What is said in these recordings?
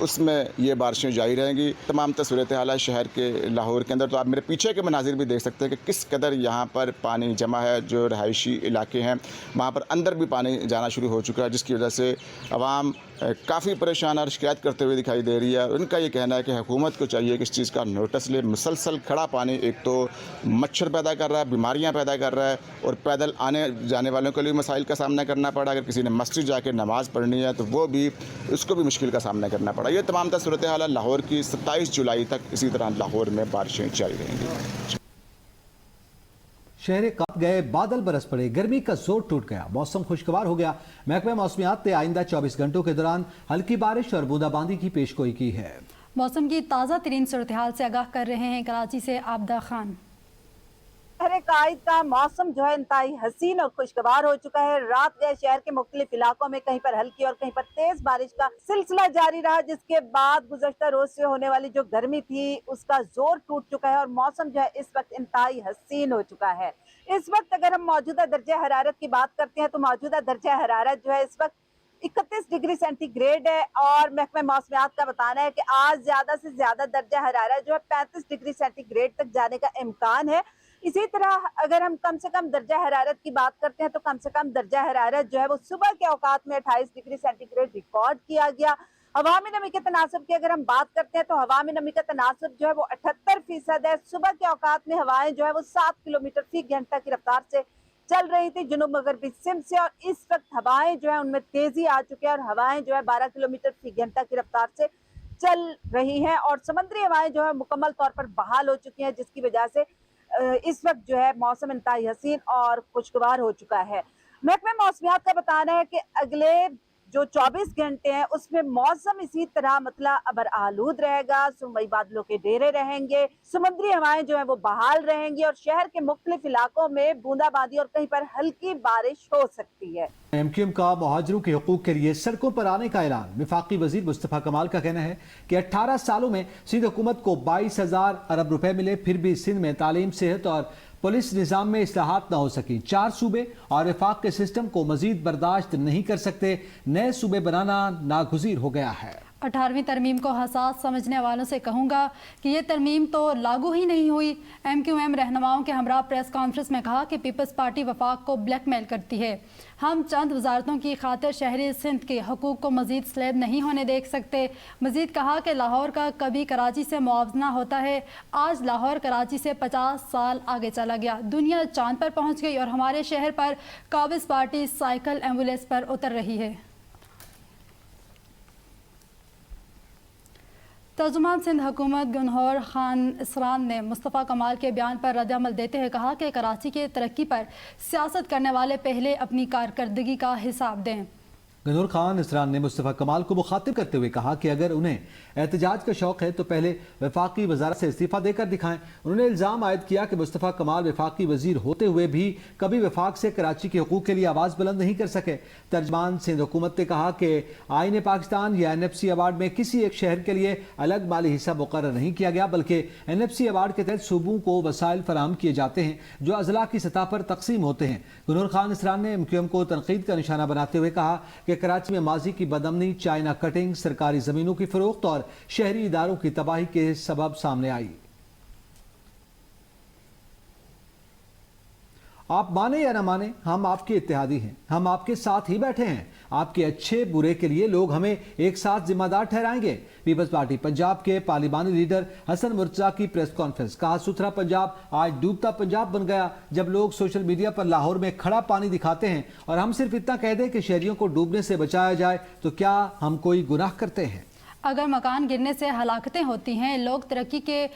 اس میں یہ بارشیں جاری رہیں گی. تمام صورت حال شہر کے لاہور کے اندر تو آپ میرے پیچھے کے مناظر بھی دیکھ سکتے ہیں کہ کس قدر یہاں پر پانی جمع ہے. جو رہائشی علاقے ہیں وہاں پر اندر بھی پانی جانا شروع ہو چکا ہے، جس کی وجہ سے عوام کافی پریشان اور شکایت کرتے ہوئے دکھائی دے رہی ہے. ان کا یہ کہنا ہے کہ حکومت کو چاہیے کہ اس چیز کا نوٹس لے. مسلسل کھڑا پانی ایک تو مچھر پیدا کر رہا ہے، بیماریاں پیدا کر رہا ہے، اور پیدل آنے جانے والوں کے لیے مسائل کا سامنا کرنا پڑا. اگر کسی نے مسجد جا کے نماز پڑھنی ہے تو وہ بھی اس کو بھی مشکل کا سامنا کرنا پڑا. یہ تمام صورتحال لاہور کی 27 جولائی تک اسی طرح لاہور میں بارشیں جاری رہیں گی. شہر کاپ گئے، بادل برس پڑے، گرمی کا زور ٹوٹ گیا، موسم خوشگوار ہو گیا. محکمہ موسمیات نے آئندہ 24 گھنٹوں کے دوران ہلکی بارش اور بوندا باندی کی پیشگوئی کی ہے. موسم کی تازہ ترین صورتحال سے آگاہ کر رہے ہیں کراچی سے عابدہ خان. شہر قائد کا موسم جو ہے انتہائی حسین اور خوشگوار ہو چکا ہے. رات گئے شہر کے مختلف علاقوں میں کہیں پر ہلکی اور کہیں پر تیز بارش کا سلسلہ جاری رہا، جس کے بعد گزشتہ روز سے ہونے والی جو گرمی تھی اس کا زور ٹوٹ چکا ہے اور موسم جو ہے اس وقت انتہائی حسین ہو چکا ہے. اس وقت اگر ہم موجودہ درجہ حرارت کی بات کرتے ہیں تو موجودہ درجہ حرارت جو ہے اس وقت 31 ڈگری سینٹی گریڈ ہے، اور محکمہ موسمیات کا بتانا ہے کہ آج زیادہ سے زیادہ درجہ حرارت جو ہے 35 ڈگری سینٹی گریڈ تک جانے کا امکان ہے. اسی طرح اگر ہم کم سے کم درجہ حرارت کی بات کرتے ہیں تو کم سے کم درجہ حرارت جو ہے وہ صبح کے اوقات میں 28 ڈگری سینٹی گریڈ ریکارڈ کیا گیا. ہوا میں نمی کے تناسب کی اگر ہم بات کرتے ہیں تو ہوا میں نمی کا تناسب جو ہے وہ 78% ہے. صبح کے اوقات میں ہوائیں جو ہے وہ 7 کلومیٹر فی گھنٹہ کی رفتار سے چل رہی تھی جنوب مغربی سمت سے، اور اس وقت ہوائیں جو ہے ان میں تیزی آ چکی ہے اور ہوائیں جو ہے 12 کلومیٹر فی گھنٹہ کی رفتار سے چل رہی ہیں، اور سمندری ہوائیں جو ہے مکمل طور پر بحال ہو چکی ہیں، جس کی وجہ سے اس وقت جو ہے موسم انتہائی حسین اور خوشگوار ہو چکا ہے. محکمہ موسمیات کا بتانا ہے کہ اگلے جو 24 گھنٹے ہیں اس میں موسم اسی طرح مطلع ابر آلود رہے گا، سنوئی بادلوں کے ڈیرے رہیں گے، سمندری ہوائیں جو ہیں وہ بحال رہیں گی، اور شہر کے مختلف علاقوں میں بوندا باندی اور کہیں پر ہلکی بارش ہو سکتی ہے. MQM کا مہاجروں کے حقوق کے لیے سڑکوں پر آنے کا اعلان. وفاقی وزیر مصطفیٰ کمال کا کہنا ہے کہ 18 سالوں میں سندھ حکومت کو 22,000 ارب روپے ملے، پھر بھی سندھ میں تعلیم، صحت اور پولیس نظام میں اصلاحات نہ ہو سکی. 4 صوبے اور وفاق کے سسٹم کو مزید برداشت نہیں کر سکتے. نئے صوبے بنانا ناگزیر ہو گیا ہے. 18ویں ترمیم کو حساس سمجھنے والوں سے کہوں گا کہ یہ ترمیم تو لاگو ہی نہیں ہوئی. MQM رہنماؤں کے ہمراہ پریس کانفرنس میں کہا کہ پیپلز پارٹی وفاق کو بلیک میل کرتی ہے. ہم چند وزارتوں کی خاطر شہری سندھ کے حقوق کو مزید سلیب نہیں ہونے دیکھ سکتے. مزید کہا کہ لاہور کا کبھی کراچی سے موازنہ ہوتا ہے، آج لاہور کراچی سے 50 سال آگے چلا گیا. دنیا چاند پر پہنچ گئی اور ہمارے شہر پر قابض پارٹی سائیکل ایمبولینس پر اتر رہی ہے. ترجمان سندھ حکومت گنہور خان اسران نے مصطفیٰ کمال کے بیان پر رد عمل دیتے ہوئے کہا کہ کراچی کے ترقی پر سیاست کرنے والے پہلے اپنی کارکردگی کا حساب دیں. گنہور خان اسران نے مصطفیٰ کمال کو مخاطب کرتے ہوئے کہا کہ اگر انہیں احتجاج کا شوق ہے تو پہلے وفاقی وزارت سے استعفیٰ دے کر دکھائیں. انہوں نے الزام عائد کیا کہ مصطفیٰ کمال وفاقی وزیر ہوتے ہوئے بھی کبھی وفاق سے کراچی کے حقوق کے لیے آواز بلند نہیں کر سکے. ترجمان سندھ حکومت نے کہا کہ آئین پاکستان یا NFC ایوارڈ میں کسی ایک شہر کے لیے الگ مالی حصہ مقرر نہیں کیا گیا، بلکہ NFC ایوارڈ کے تحت صوبوں کو وسائل فراہم کیے جاتے ہیں جو اضلاع کی سطح پر تقسیم ہوتے ہیں. گنہور خان اسران نے MQM کو تنقید کا نشانہ بناتے ہوئے کہا کہ کراچی میں ماضی کی بدامنی، چائنا کٹنگ، سرکاری زمینوں کی فروخت اور شہری اداروں کی تباہی کے سبب سامنے آئی. آپ مانیں یا نہ مانیں، ہم آپ کے اتحادی ہیں، ہم آپ کے ساتھ ہی بیٹھے ہیں. آپ کے اچھے برے کے لیے لوگ ہمیں ایک ساتھ ذمہ دار ٹھہرائیں گے. پیپلز پارٹی پنجاب کے پارلیمانی لیڈر حسن مرتضیٰ کی پریس کانفرنس. کہا ستھرا پنجاب آج ڈوبتا پنجاب بن گیا. جب لوگ سوشل میڈیا پر لاہور میں کھڑا پانی دکھاتے ہیں اور ہم صرف اتنا کہہ دیں کہ شہریوں کو ڈوبنے سے بچایا جائے تو کیا ہم کوئی گناہ کرتے ہیں؟ اگر مکان گرنے سے ہلاکتیں ہوتی ہیں، لوگ ترقی کے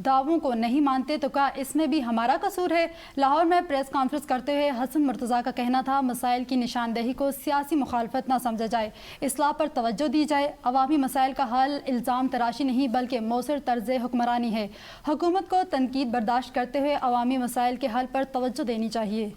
دعووں کو نہیں مانتے تو کیا اس میں بھی ہمارا قصور ہے؟ لاہور میں پریس کانفرنس کرتے ہوئے حسن مرتضیٰ کا کہنا تھا مسائل کی نشاندہی کو سیاسی مخالفت نہ سمجھا جائے، اصلاح پر توجہ دی جائے. عوامی مسائل کا حل الزام تراشی نہیں بلکہ مؤثر طرز حکمرانی ہے. حکومت کو تنقید برداشت کرتے ہوئے عوامی مسائل کے حل پر توجہ دینی چاہیے.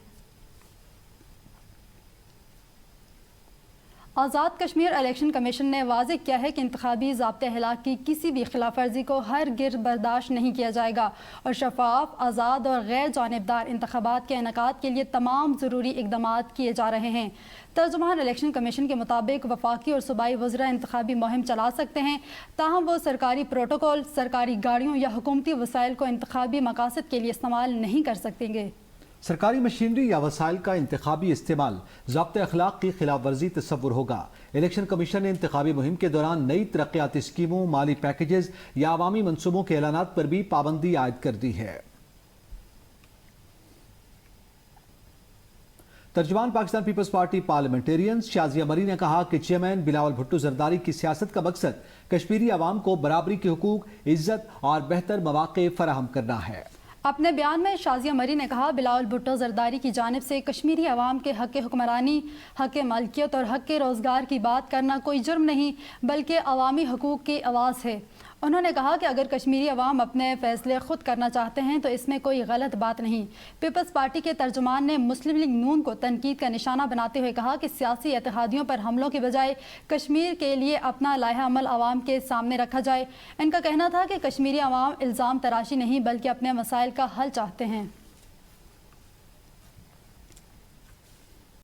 آزاد کشمیر الیکشن کمیشن نے واضح کیا ہے کہ انتخابی ضابطۂ اخلاق کی کسی بھی خلاف ورزی کو ہرگز برداشت نہیں کیا جائے گا اور شفاف، آزاد اور غیر جانبدار انتخابات کے انعقاد کے لیے تمام ضروری اقدامات کیے جا رہے ہیں۔ ترجمان الیکشن کمیشن کے مطابق وفاقی اور صوبائی وزراء انتخابی مہم چلا سکتے ہیں، تاہم وہ سرکاری پروٹوکول، سرکاری گاڑیوں یا حکومتی وسائل کو انتخابی مقاصد کے لیے استعمال نہیں کر سکیں گے۔ سرکاری مشینری یا وسائل کا انتخابی استعمال ضابطۂ اخلاق کی خلاف ورزی تصور ہوگا۔ الیکشن کمیشن نے انتخابی مہم کے دوران نئی ترقیاتی اسکیموں، مالی پیکیجز یا عوامی منصوبوں کے اعلانات پر بھی پابندی عائد کر دی ہے۔ ترجمان پاکستان پیپلز پارٹی پارلیمنٹیرینز شازیہ مری نے کہا کہ چیئرمین بلاول بھٹو زرداری کی سیاست کا مقصد کشمیری عوام کو برابری کے حقوق، عزت اور بہتر مواقع فراہم کرنا ہے۔ اپنے بیان میں شازیہ مری نے کہا، بلاول بھٹو زرداری کی جانب سے کشمیری عوام کے حق حکمرانی، حق ملکیت اور حق روزگار کی بات کرنا کوئی جرم نہیں بلکہ عوامی حقوق کی آواز ہے۔ انہوں نے کہا کہ اگر کشمیری عوام اپنے فیصلے خود کرنا چاہتے ہیں تو اس میں کوئی غلط بات نہیں۔ پیپلز پارٹی کے ترجمان نے مسلم لیگ نون کو تنقید کا نشانہ بناتے ہوئے کہا کہ سیاسی اتحادیوں پر حملوں کے بجائے کشمیر کے لیے اپنا لائحہ عمل عوام کے سامنے رکھا جائے۔ ان کا کہنا تھا کہ کشمیری عوام الزام تراشی نہیں بلکہ اپنے مسائل کا حل چاہتے ہیں۔